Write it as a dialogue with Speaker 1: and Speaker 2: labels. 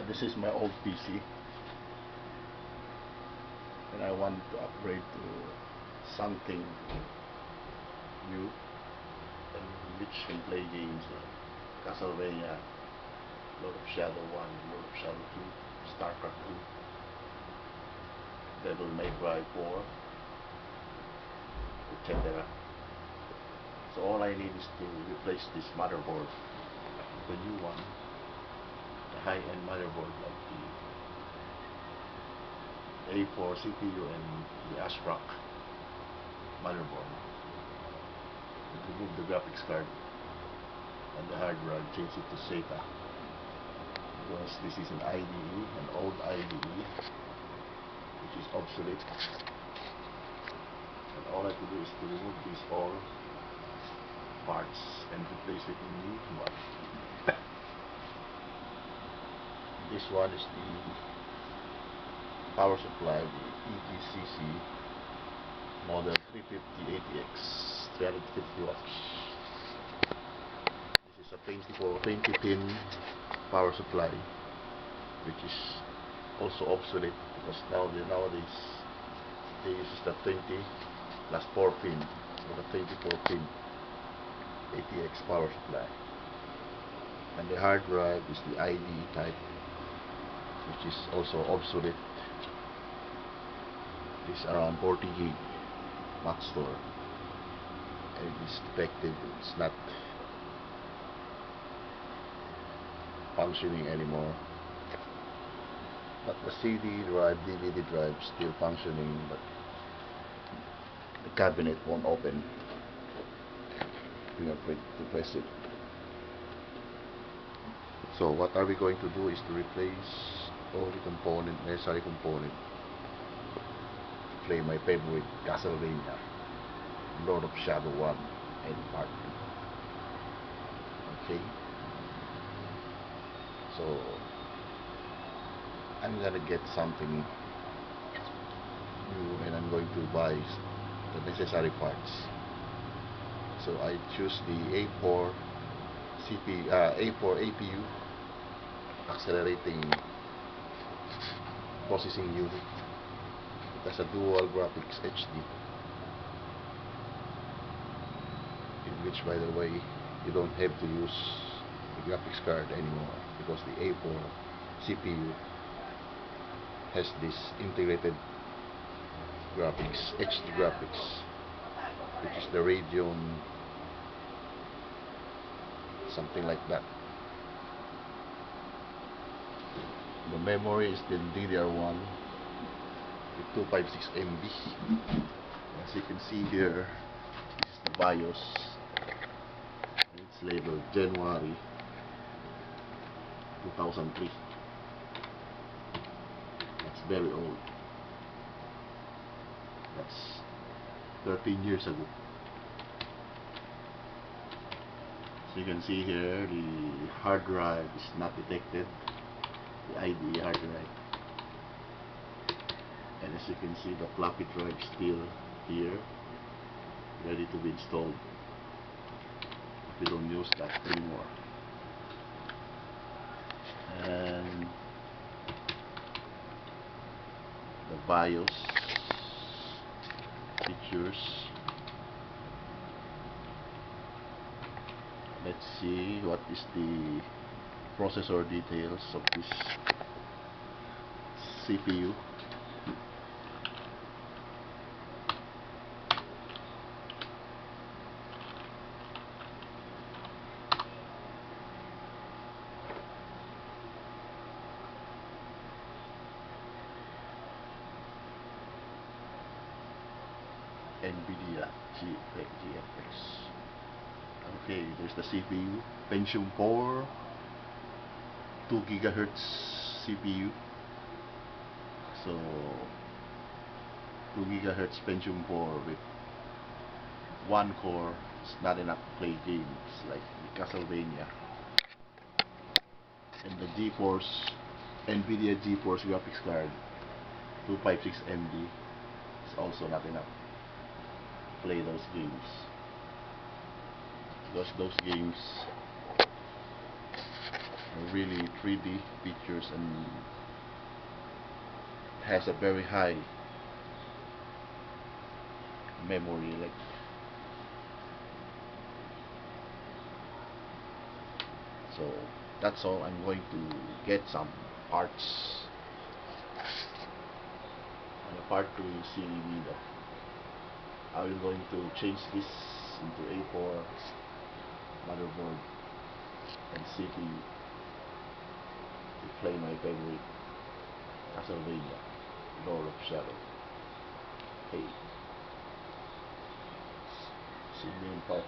Speaker 1: This is my old PC, and I want to upgrade to something new and which can play games like Castlevania, Lord of Shadow 1, Lord of Shadow 2, StarCraft 2, Devil May Cry 4, etc. So all I need is to replace this motherboard, the new one, the high-end motherboard like the A4 CPU and the ASRock motherboard. And remove the graphics card and the hard drive, change it to SATA, because this is an IDE, an old IDE, which is obsolete. And all I have to do is to remove these all parts and replace it in new one. This one is the power supply, the ETCC model 350 ATX, 350 watts. This is a 20 pin power supply, which is also obsolete because nowadays they use the 20 plus 4 pin, or the 24 pin ATX power supply. And the hard drive is the IDE type, which is also obsolete. It is around 40 gig max store, and it is defective. It's not functioning anymore. But the CD drive, DVD drive still functioning, but the cabinet won't open. Fingerprint to press it. So what are we going to do is to replace all the necessary component to play my favorite Castlevania, Lord of Shadow 1 and Part 2. Okay, so I'm gonna get something new and I'm going to buy the necessary parts. So I choose the A4 APU accelerating processing unit. It has a dual graphics HD, in which, by the way, you don't have to use the graphics card anymore, because the A4 CPU has this integrated graphics, HD graphics, which is the Radeon something like that. The memory is the DDR1 with 256 MB. As you can see here, this is the BIOS, and it's labeled January 2003. That's very old. That's 13 years ago. So you can see here, the hard drive is not detected, the IDE hard drive. And as you can see, the floppy drive is still here, ready to be installed. We don't use that anymore. And the BIOS features. Let's see what is the processor details of this CPU. NVIDIA GFX. Okay, there's the CPU, Pentium 4, 2 GHz CPU. So 2 GHz Pentium 4 with one core is not enough to play games like the Castlevania. And the NVIDIA GeForce graphics card, 256 MB, is also not enough to play those games, because those games are really 3D features and has a very high memory. Like, so that's all. I'm going to get some parts. On the part 2 you see me that I'm going to change this into A4 motherboard and CPU to play my favorite Castlevania Lords of Shadow. Hey, see you in part